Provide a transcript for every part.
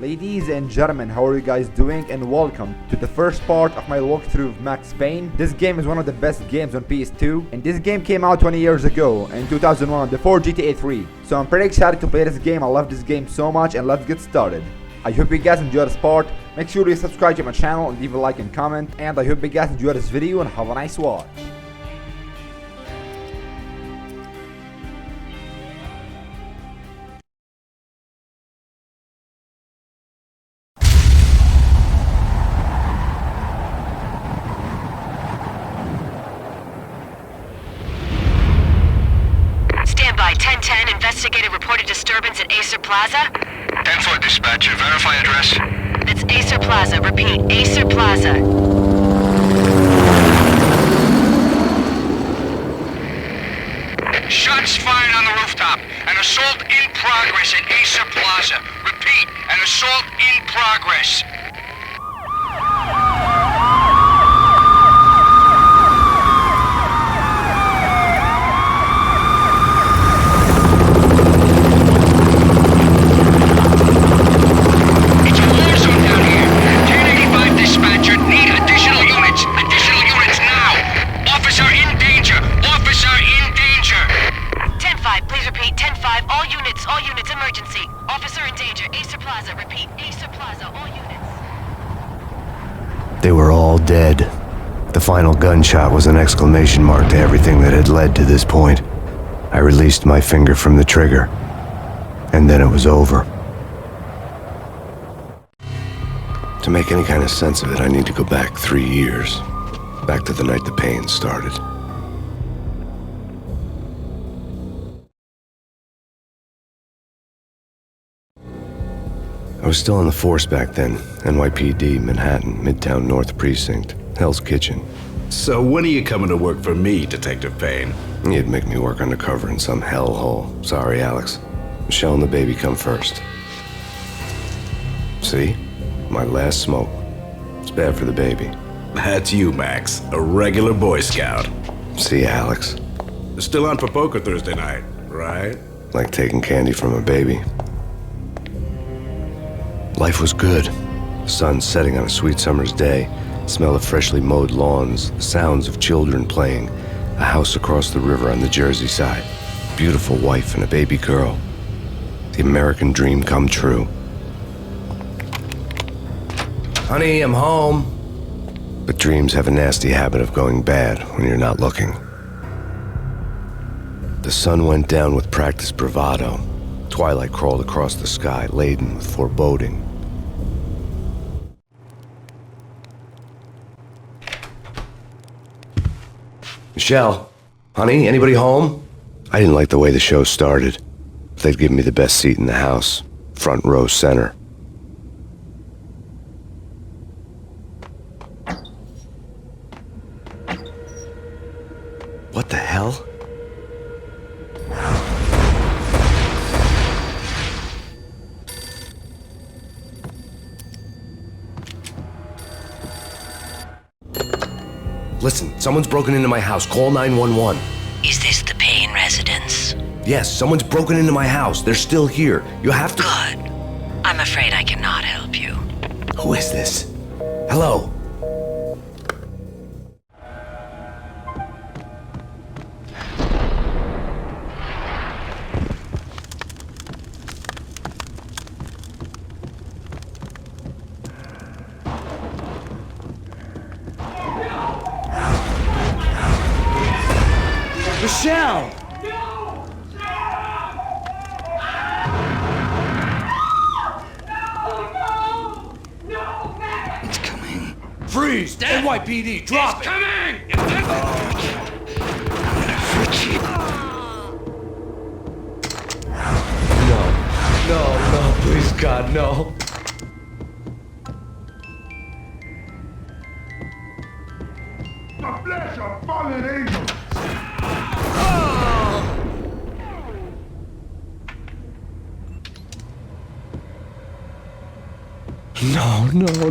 Ladies and gentlemen, how are you guys doing? And welcome to the first part of my walkthrough of Max Payne. This game is one of the best games on PS2, and this game came out 20 years ago in 2001 before GTA 3. So I'm pretty excited to play this game. I love this game so much, and let's get started. I hope you guys enjoy this part. Make sure you subscribe to my channel and leave a like and comment, and I hope you guys enjoy this video and have a nice watch. Standby 1010, investigated reported disturbance at Acer Plaza. 10-4 dispatcher, verify address. That's Acer Plaza, repeat, Acer Plaza. Shots fired on the rooftop. An assault in progress at Acer Plaza. Repeat, an assault in progress. It's a war zone down here. 1085 dispatcher, need additional units. Additional units now. Officer in danger. Officer in danger. 10-5, please repeat, 10-5, all units, emergency. Officer in danger, Acer Plaza, repeat, Acer Plaza, all units. They were all dead. The final gunshot was an exclamation mark to everything that had led to this point. I released my finger from the trigger, and then it was over. To make any kind of sense of it, I need to go back 3 years. Back to the night the pain started. I was still on the force back then. NYPD, Manhattan, Midtown North Precinct, Hell's Kitchen. So when are you coming to work for me, Detective Payne? You'd make me work undercover in some hellhole. Sorry, Alex. Michelle and the baby come first. See? My last smoke. It's bad for the baby. That's you, Max. A regular Boy Scout. See, Alex? Still on for poker Thursday night, right? Like taking candy from a baby. Life was good. The sun setting on a sweet summer's day, the smell of freshly mowed lawns, the sounds of children playing, a house across the river on the Jersey side, beautiful wife and a baby girl. The American dream come true. Honey, I'm home. But dreams have a nasty habit of going bad when you're not looking. The sun went down with practiced bravado. Twilight crawled across the sky, laden with foreboding. Michelle, honey, anybody home? I didn't like the way the show started. They'd given me the best seat in the house, front row center. What the hell? Listen, someone's broken into my house. Call 911. Is this the Payne residence? Yes, someone's broken into my house. They're still here. You have to... Good. I'm afraid I cannot help you. Who is this? Hello? Michelle! It's coming. Freeze! NYPD, drop it! Coming! I'm gonna hurt you. No, please, God, no. The flesh of fallen angels!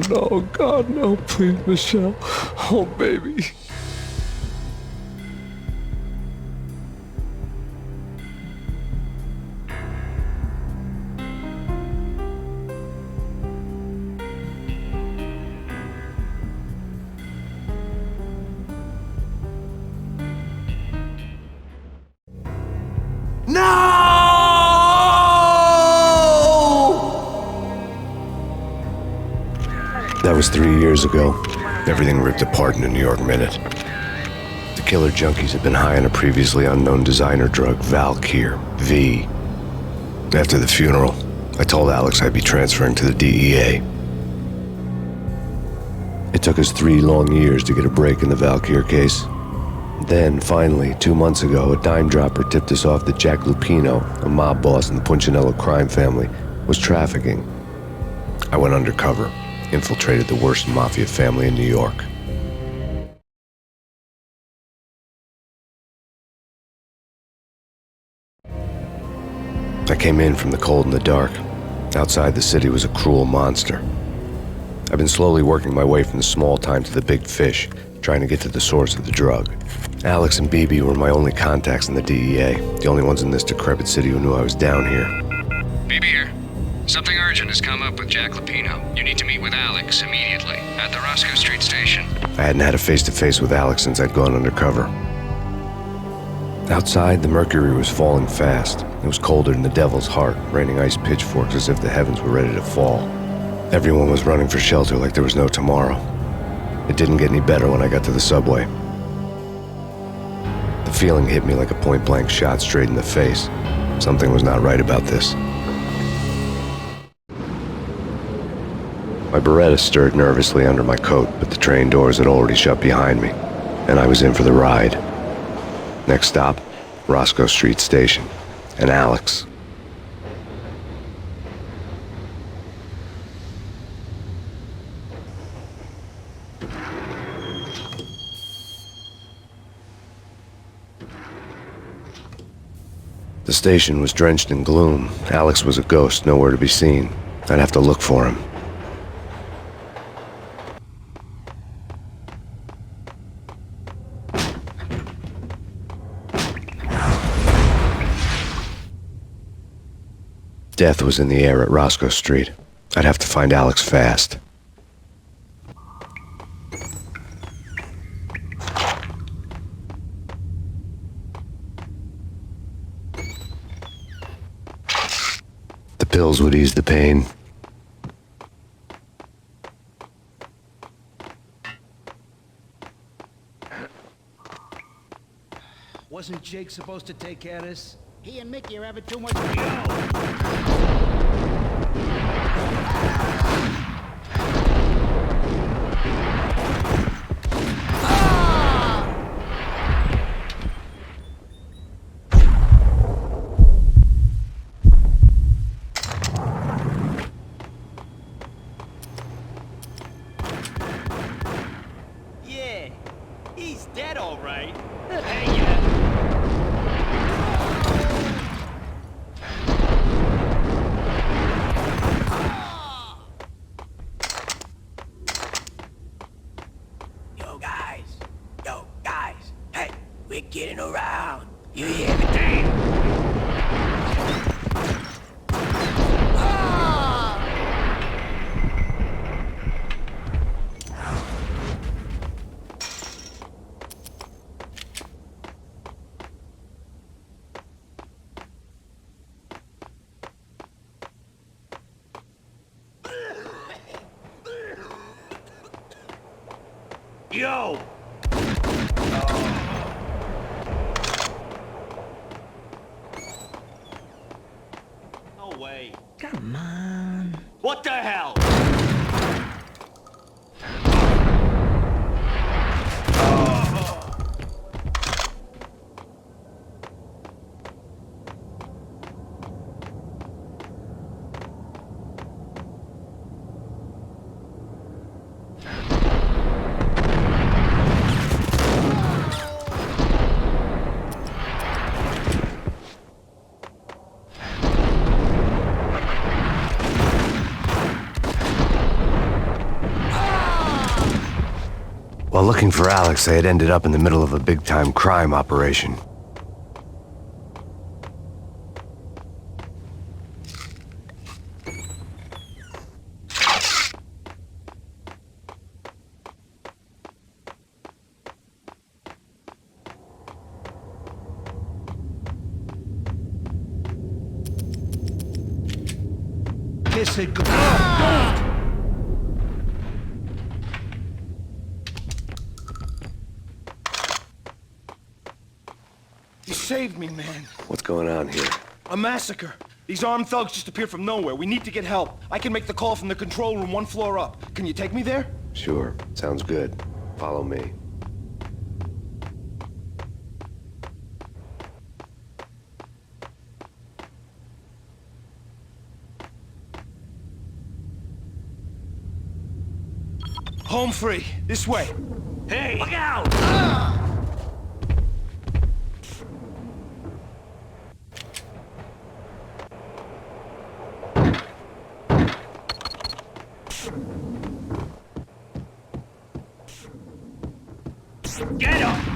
No, God, no, please, Michelle. Oh, baby. That was 3 years ago. Everything ripped apart in a New York minute. The killer junkies had been high on a previously unknown designer drug, Valkyr, V. After the funeral, I told Alex I'd be transferring to the DEA. It took us 3 long years to get a break in the Valkyr case. Then, finally, 2 months ago, a dime dropper tipped us off that Jack Lupino, a mob boss in the Punchinello crime family, was trafficking. I went undercover, infiltrated the worst mafia family in New York. I came in from the cold and the dark. Outside the city was a cruel monster. I've been slowly working my way from the small time to the big fish, trying to get to the source of the drug. Alex and BB were my only contacts in the DEA, the only ones in this decrepit city who knew I was down here. BB here. Something urgent has come up with Jack Lupino. You need to meet with Alex immediately at the Roscoe Street station. I hadn't had a face-to-face with Alex since I'd gone undercover. Outside, the mercury was falling fast. It was colder than the devil's heart, raining ice pitchforks as if the heavens were ready to fall. Everyone was running for shelter like there was no tomorrow. It didn't get any better when I got to the subway. The feeling hit me like a point-blank shot straight in the face. Something was not right about this. My Beretta stirred nervously under my coat, but the train doors had already shut behind me, and I was in for the ride. Next stop, Roscoe Street Station, and Alex. The station was drenched in gloom. Alex was a ghost, nowhere to be seen. I'd have to look for him. Death was in the air at Roscoe Street. I'd have to find Alex fast. The pills would ease the pain. Wasn't Jake supposed to take care of this? He and Mickey are having too much. Yeah, he's dead, all right. Yo, guys, hey, we're getting around. You hear me, Payne? Yo! No way. Come on. What the hell? While looking for Alex, I had ended up in the middle of a big-time crime operation. Kiss it goodbye. saved me, man. What's going on here? A massacre. These armed thugs just appeared from nowhere. We need to get help. I can make the call from the control room 1 floor up. Can you take me there? Sure, sounds good. Follow me. Home free. This way. Hey! Look out! Get him!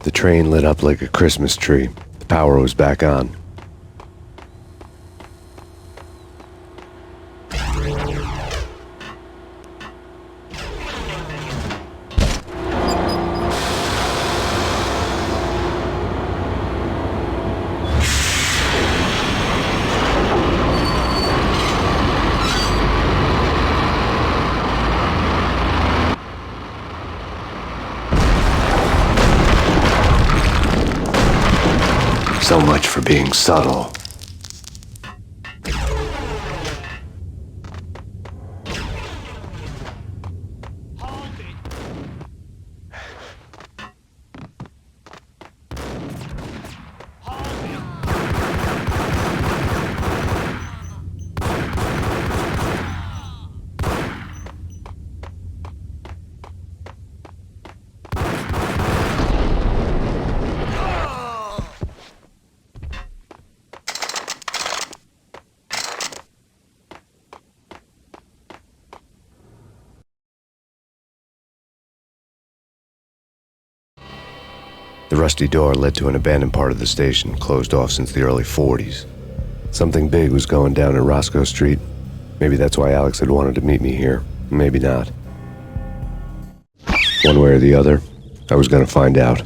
The train lit up like a Christmas tree. The power was back on. So much for being subtle. The rusty door led to an abandoned part of the station, closed off since the early 40s. Something big was going down at Roscoe Street. Maybe that's why Alex had wanted to meet me here. Maybe not. One way or the other, I was gonna find out.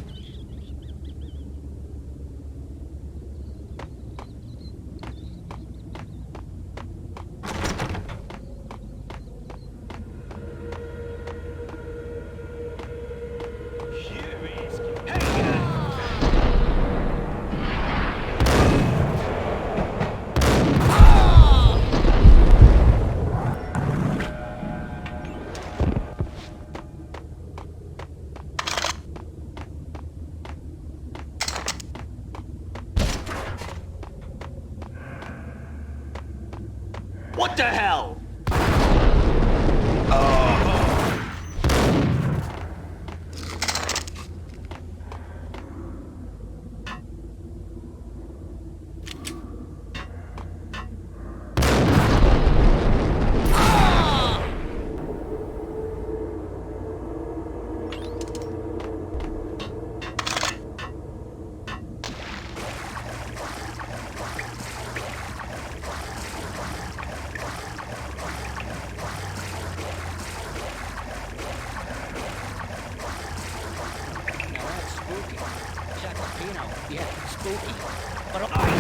What the hell? spooky. But I...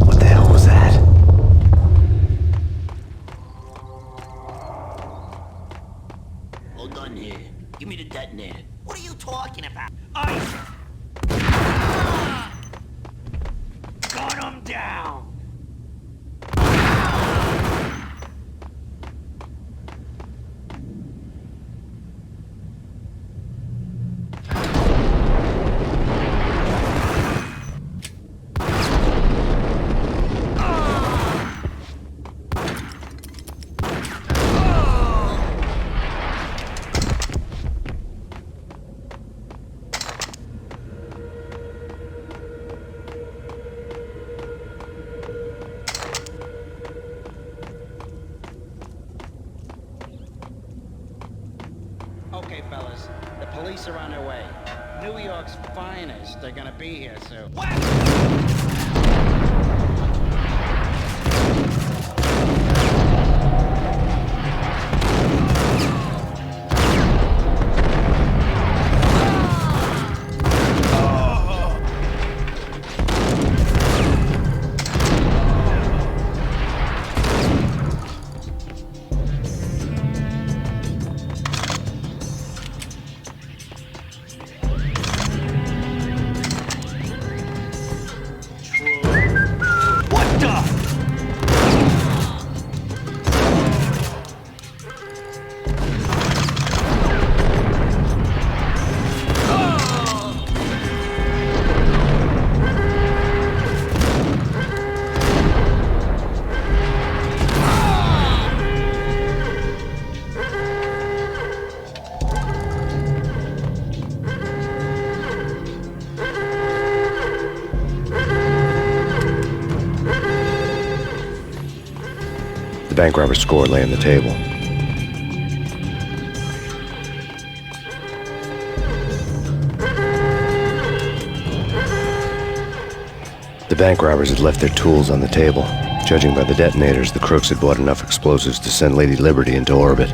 What the hell was that? Hold on here. Give me the detonator. What are you talking about? Ice! Gun him down! Okay, fellas, the police are on their way. New York's finest are gonna be here soon. What the? The bank robber's score lay on the table. The bank robbers had left their tools on the table. Judging by the detonators, the crooks had bought enough explosives to send Lady Liberty into orbit.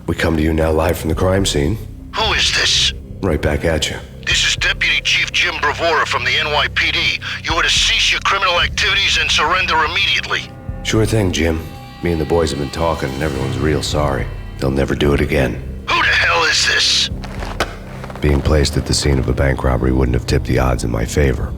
We come to you now live from the crime scene. Who is this? Right back at you. This is Deputy Chief Jim Bravura from the NYPD. You are to cease your criminal activities and surrender immediately. Sure thing, Jim. Me and the boys have been talking and everyone's real sorry. They'll never do it again. Who the hell is this? Being placed at the scene of a bank robbery wouldn't have tipped the odds in my favor.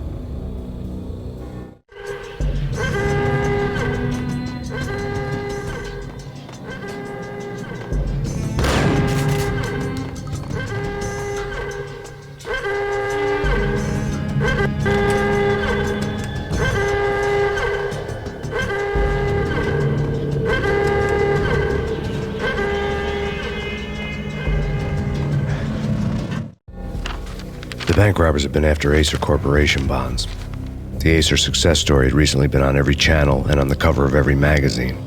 The bank robbers have been after Acer Corporation bonds. The Acer success story had recently been on every channel and on the cover of every magazine.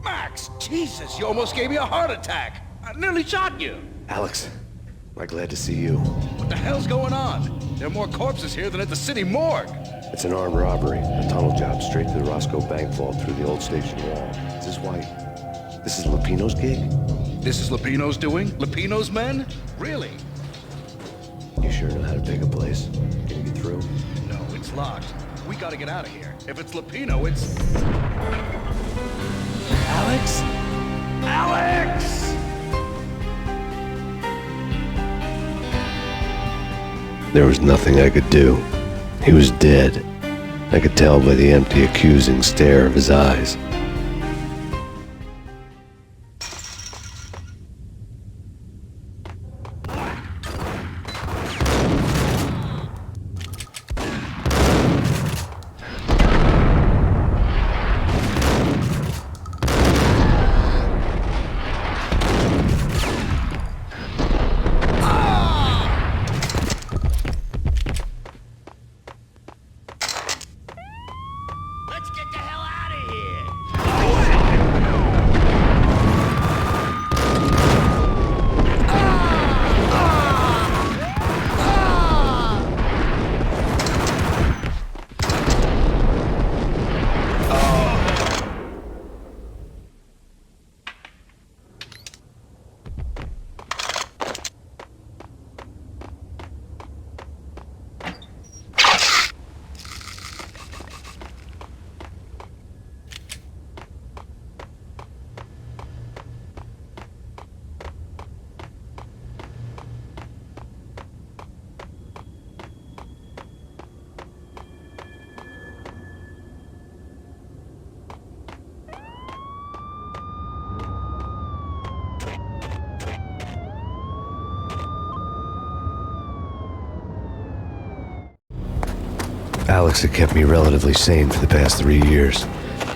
Max! Jesus, you almost gave me a heart attack! I nearly shot you! Alex, I'm glad to see you. What the hell's going on? There are more corpses here than at the city morgue! It's an armed robbery, a tunnel job straight to the Roscoe Bank vault through the old station wall. Is this why? This is Lupino's gig? This is Lupino's doing? Lupino's men? Really? You sure know how to pick a place? Can you get through? No, it's locked. We gotta get out of here. If it's Lupino, it's... Alex? Alex! There was nothing I could do. He was dead. I could tell by the empty, accusing stare of his eyes. Let's get the hell out of here! Alex had kept me relatively sane for the past 3 years.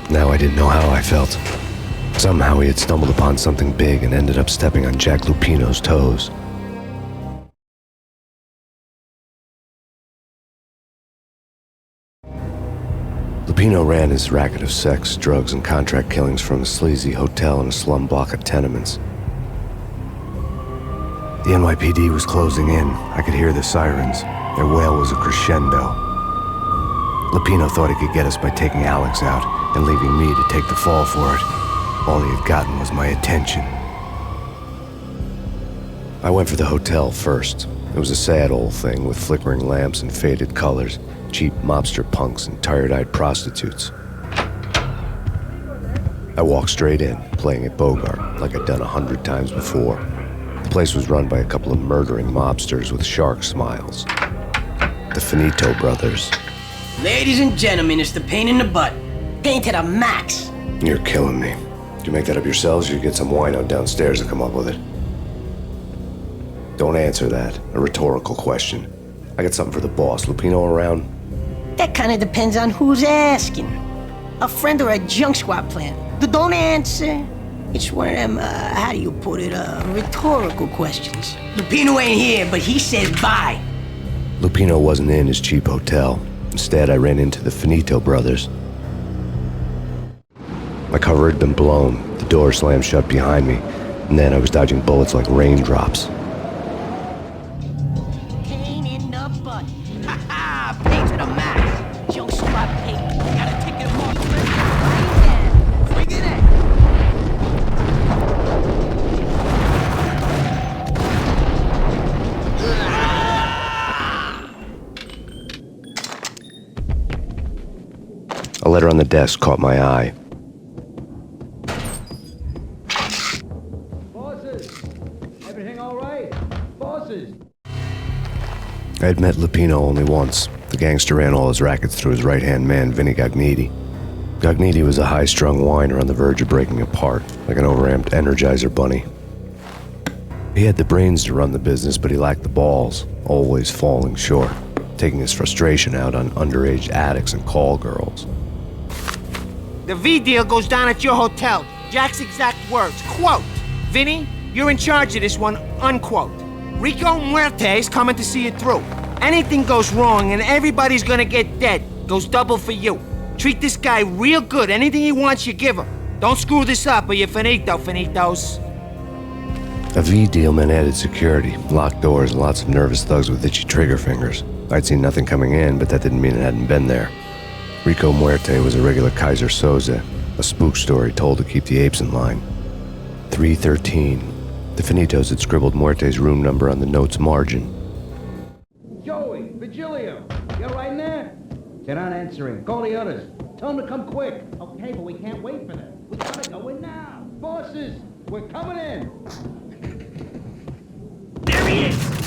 Now I didn't know how I felt. Somehow he had stumbled upon something big and ended up stepping on Jack Lupino's toes. Lupino ran his racket of sex, drugs, and contract killings from a sleazy hotel in a slum block of tenements. The NYPD was closing in. I could hear the sirens. Their wail was a crescendo. Lupino thought he could get us by taking Alex out and leaving me to take the fall for it. All he had gotten was my attention. I went for the hotel first. It was a sad old thing with flickering lamps and faded colors, cheap mobster punks and tired-eyed prostitutes. I walked straight in, playing at Bogart like I'd done 100 times before. The place was run by a couple of murdering mobsters with shark smiles. The Finito brothers. Ladies and gentlemen, it's the Payne in the butt. Payne to the max. You're killing me. Did you make that up yourselves, or you get some wino downstairs to come up with it? Don't answer that. A rhetorical question. I got something for the boss. Lupino around? That kind of depends on who's asking. A friend or a junk squad plan. Don't answer. It's one of them, how do you put it, rhetorical questions. Lupino ain't here, but he says bye. Lupino wasn't in his cheap hotel. Instead, I ran into the Finito brothers. My cover had been blown, the door slammed shut behind me, and then I was dodging bullets like raindrops. Payne in the butt. Ha ha! Payne to the max. Junk squad Payne. Gotta take it off. Bring it in. A letter on the desk caught my eye. Bosses! Everything all right? Bosses! I had met Lupino only once. The gangster ran all his rackets through his right-hand man, Vinny Gognitti. Gognitti was a high-strung whiner on the verge of breaking apart, like an overamped Energizer bunny. He had the brains to run the business, but he lacked the balls, always falling short, taking his frustration out on underage addicts and call girls. The V deal goes down at your hotel. Jack's exact words, quote, "Vinny, you're in charge of this one," unquote. Rico Muerte's coming to see it through. Anything goes wrong and everybody's gonna get dead. Goes double for you. Treat this guy real good. Anything he wants, you give him. Don't screw this up or you're finito, finitos. A V deal meant added security, locked doors, and lots of nervous thugs with itchy trigger fingers. I'd seen nothing coming in, but that didn't mean it hadn't been there. Rico Muerte was a regular Kaiser Soze, a spook story told to keep the apes in line. 313. The Finitos had scribbled Muerte's room number on the note's margin. Joey, Virgilio, you all right in there? They're not answering. Call the others. Tell them to come quick. Okay, but we can't wait for them. We gotta go in now. Bosses, we're coming in. There he is!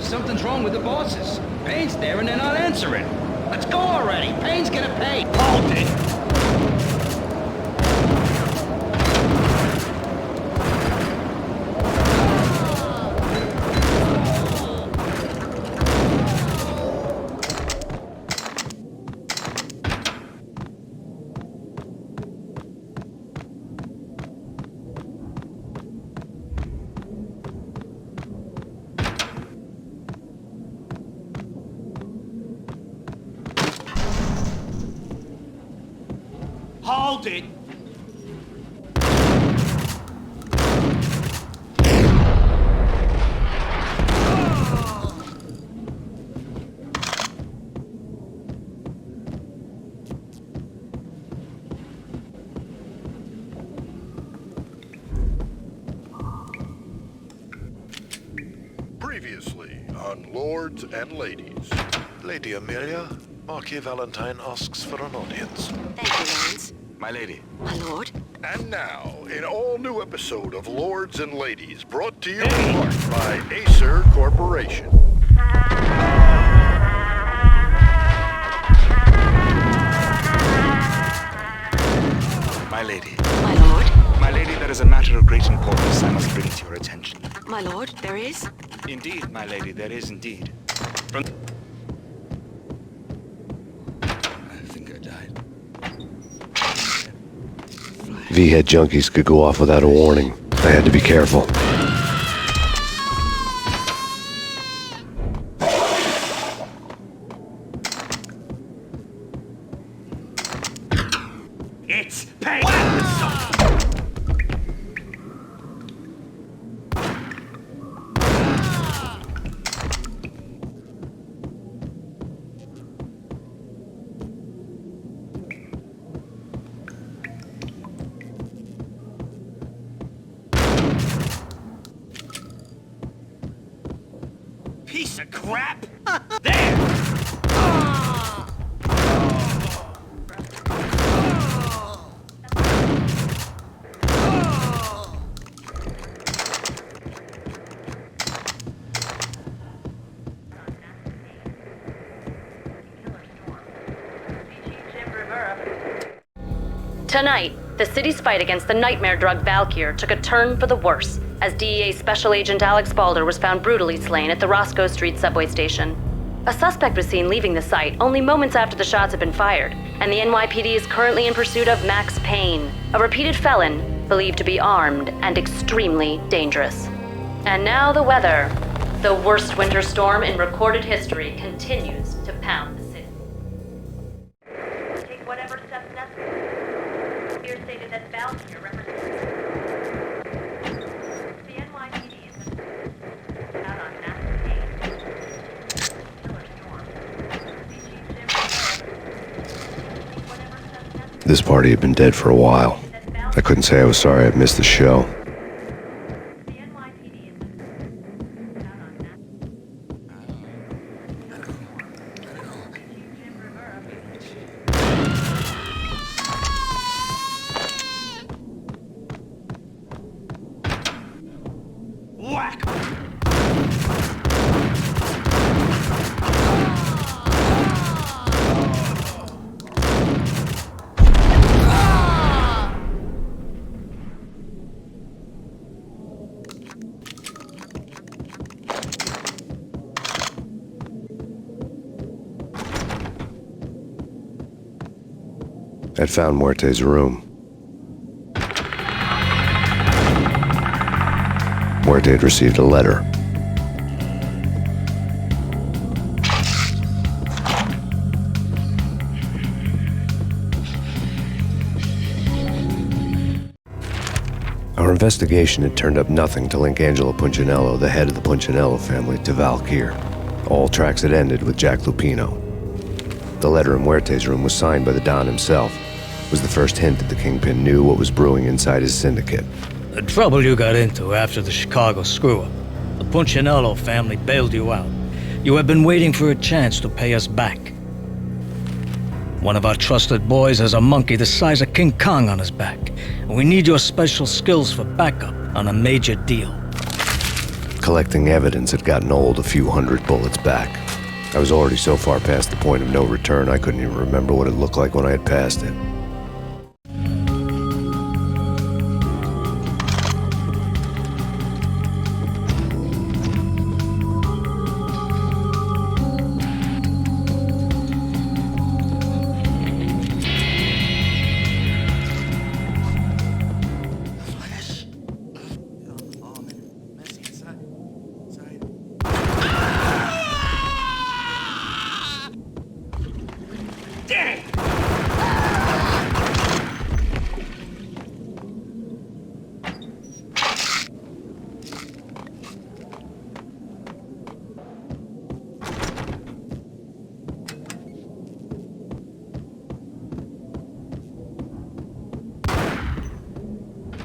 Something's wrong with the bosses. Payne's there and they're not answering. Let's go already. Payne's gonna pay. Hold it! Hold it! Previously on Lords and Ladies. Lady Amelia, Marquis Valentine asks for an audience. Thank you, Lawrence. My lady. My lord. And now, an all-new episode of Lords and Ladies, brought to you in part by Acer Corporation. My lady. My lord. My lady, there is a matter of great importance I must bring to your attention. My lord, there is? Indeed, my lady, there is indeed. From... I think I died. V-head junkies could go off without a warning. I had to be careful. It's Payne! Piece of crap! There! Tonight, the city's fight against the nightmare drug Valkyr took a turn for the worse, as DEA Special Agent Alex Balder was found brutally slain at the Roscoe Street subway station. A suspect was seen leaving the site only moments after the shots had been fired, and the NYPD is currently in pursuit of Max Payne, a repeated felon believed to be armed and extremely dangerous. And now the weather. The worst winter storm in recorded history continues to pound the city. Take whatever steps necessary. Here stated that Valkyr represents the NYPD is out on Max Payne. Killer storm. This party had been dead for a while. I couldn't say I was sorry I'd missed the show. Whack! I'd found Muerte's room. Muerte had received a letter. Our investigation had turned up nothing to link Angelo Punchinello, the head of the Punchinello family, to Valkyr. All tracks had ended with Jack Lupino. The letter in Muerte's room was signed by the Don himself. It was the first hint that the Kingpin knew what was brewing inside his syndicate. The trouble you got into after the Chicago screw-up. The Punchinello family bailed you out. You have been waiting for a chance to pay us back. One of our trusted boys has a monkey the size of King Kong on his back, and we need your special skills for backup on a major deal. Collecting evidence had gotten old a few hundred bullets back. I was already so far past the point of no return I couldn't even remember what it looked like when I had passed it.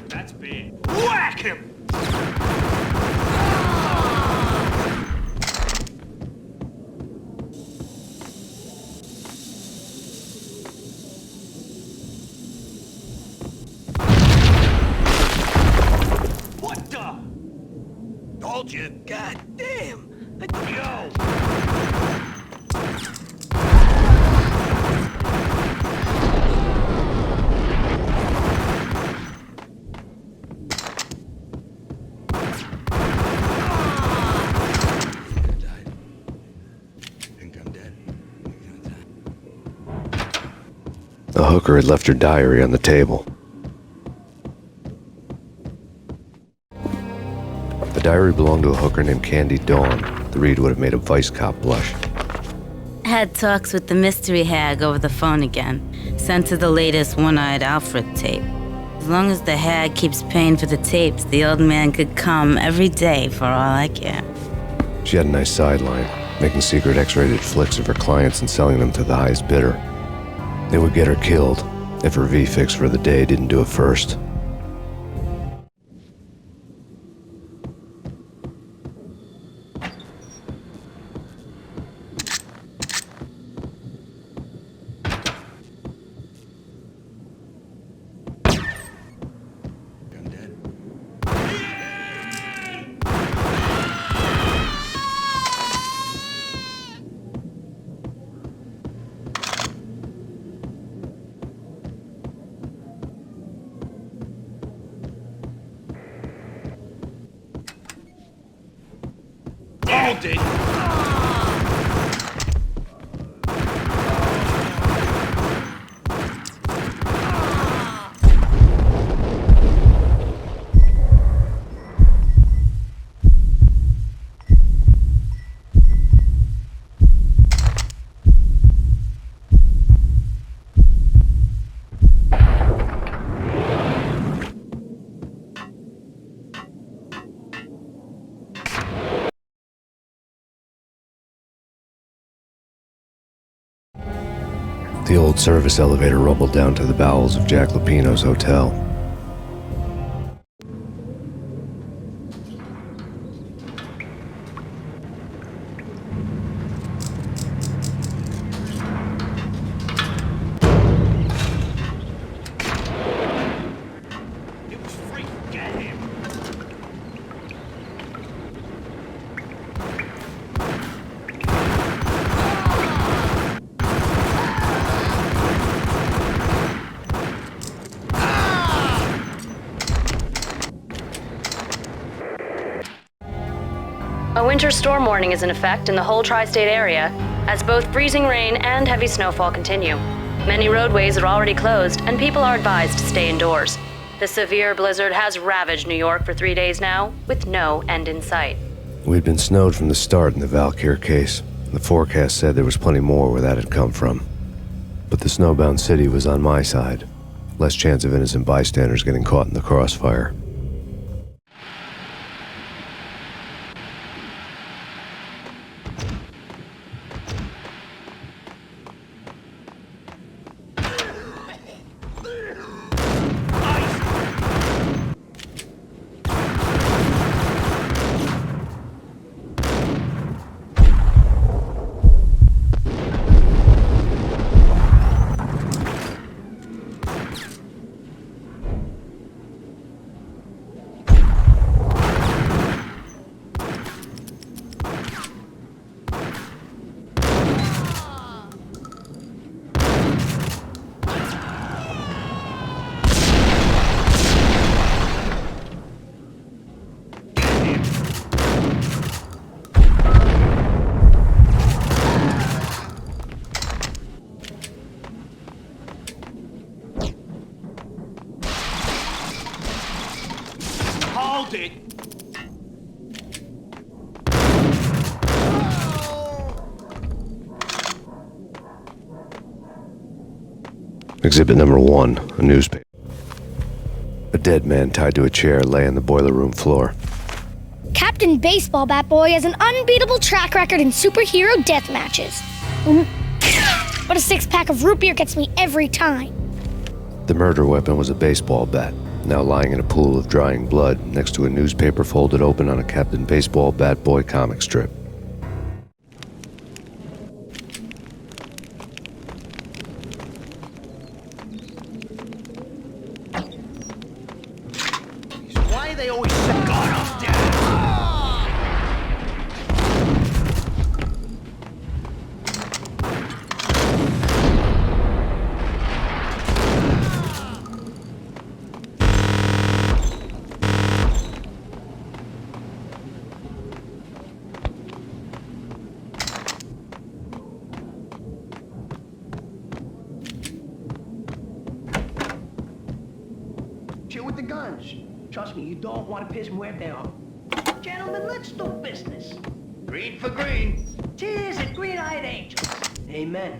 That's big. Whack him! What the? Told you. God damn. Yo! The hooker had left her diary on the table. The diary belonged to a hooker named Candy Dawn. The read would have made a vice cop blush. Had talks with the mystery hag over the phone again. Sent her the latest One-Eyed Alfred tape. As long as the hag keeps paying for the tapes, the old man could come every day for all I care. She had a nice sideline, making secret X-rated flicks of her clients and selling them to the highest bidder. They would get her killed if her V-fix for the day didn't do it first. Hold it! The old service elevator rumbled down to the bowels of Jack Lupino's hotel. It was free. Get him! A winter storm warning is in effect in the whole tri-state area, as both freezing rain and heavy snowfall continue. Many roadways are already closed, and people are advised to stay indoors. The severe blizzard has ravaged New York for 3 days now, with no end in sight. We'd been snowed from the start in the Valkyr case. The forecast said there was plenty more where that had come from. But the snowbound city was on my side. Less chance of innocent bystanders getting caught in the crossfire. Hold it! Exhibit number 1, a newspaper. A dead man tied to a chair lay on the boiler room floor. Captain Baseball Bat Boy has an unbeatable track record in superhero death matches. But a 6-pack of root beer gets me every time. The murder weapon was a baseball bat, now lying in a pool of drying blood next to a newspaper folded open on a Captain Baseball Bat Boy comic strip. Why are they always so gone up down? Chill with the guns. Trust me, you don't want to piss Muerte off. Gentlemen, let's do business. Green for green. Cheers at Green-Eyed Angels. Amen.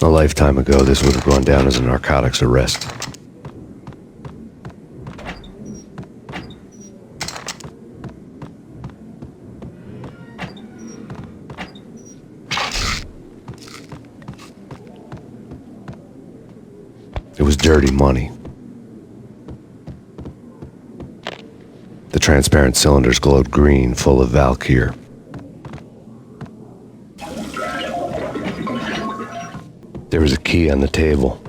A lifetime ago, this would have gone down as a narcotics arrest. It was dirty money. The transparent cylinders glowed green, full of Valkyr. There was a key on the table.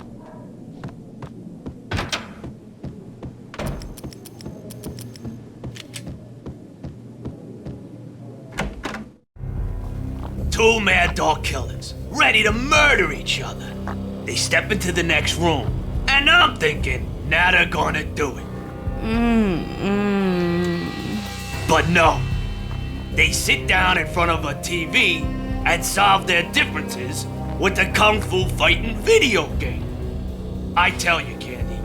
Two mad dog killers, ready to murder each other. They step into the next room, and I'm thinking, now they're gonna do it. But no. They sit down in front of a TV and solve their differences with the Kung Fu fighting video game. I tell you, Candy,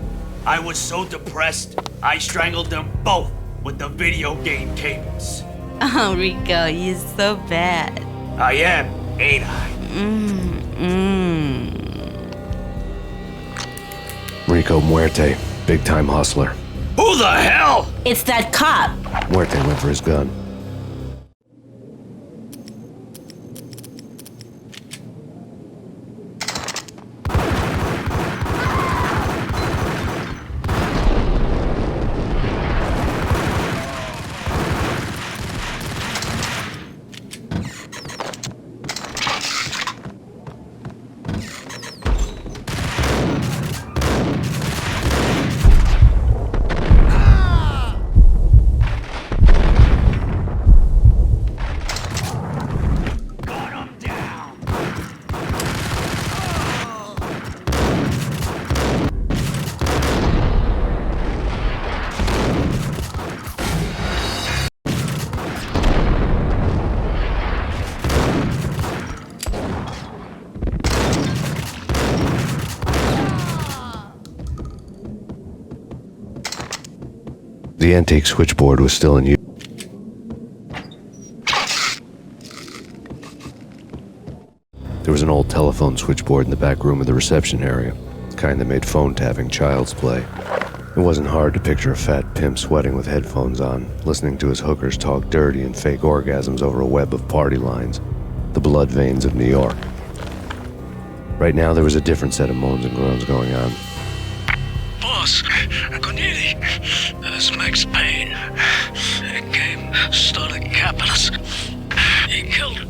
I was so depressed, I strangled them both with the video game cables. Oh, Rico, you're so bad. I am, ain't I? Rico Muerte, big-time hustler. Who the hell? It's that cop. Muerte went for his gun. The antique switchboard was still in use. There was an old telephone switchboard in the back room of the reception area, the kind that made phone tapping child's play. It wasn't hard to picture a fat pimp sweating with headphones on, listening to his hookers talk dirty and fake orgasms over a web of party lines, the blood veins of New York. Right now, there was a different set of moans and groans going on. Boss, Cornelia, that's Max Payne. He came, started capping us. He killed her.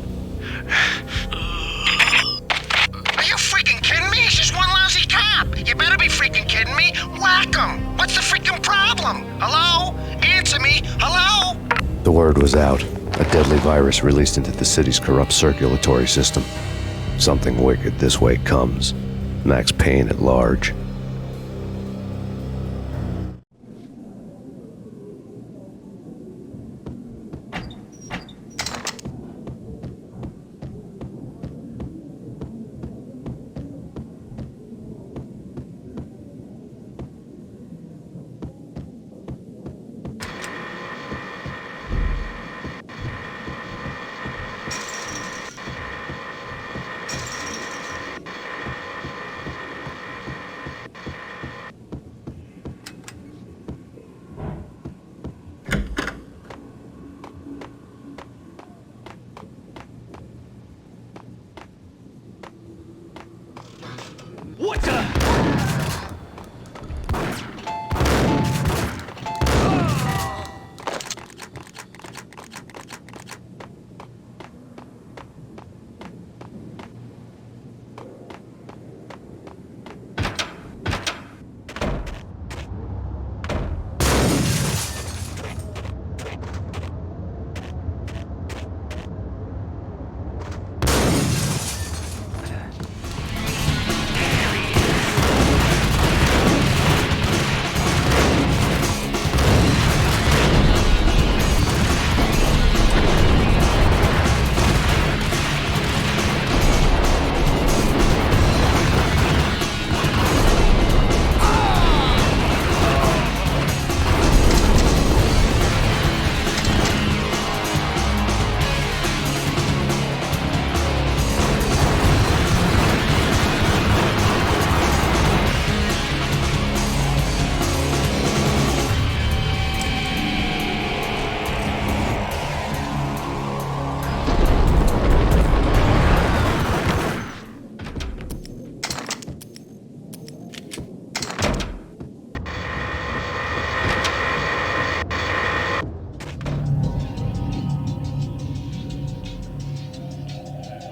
Are you freaking kidding me? He's just one lousy cop. You better be freaking kidding me. Whack him. What's the freaking problem? Hello? Answer me. Hello? The word was out. A deadly virus released into the city's corrupt circulatory system. Something wicked this way comes. Max Payne at large.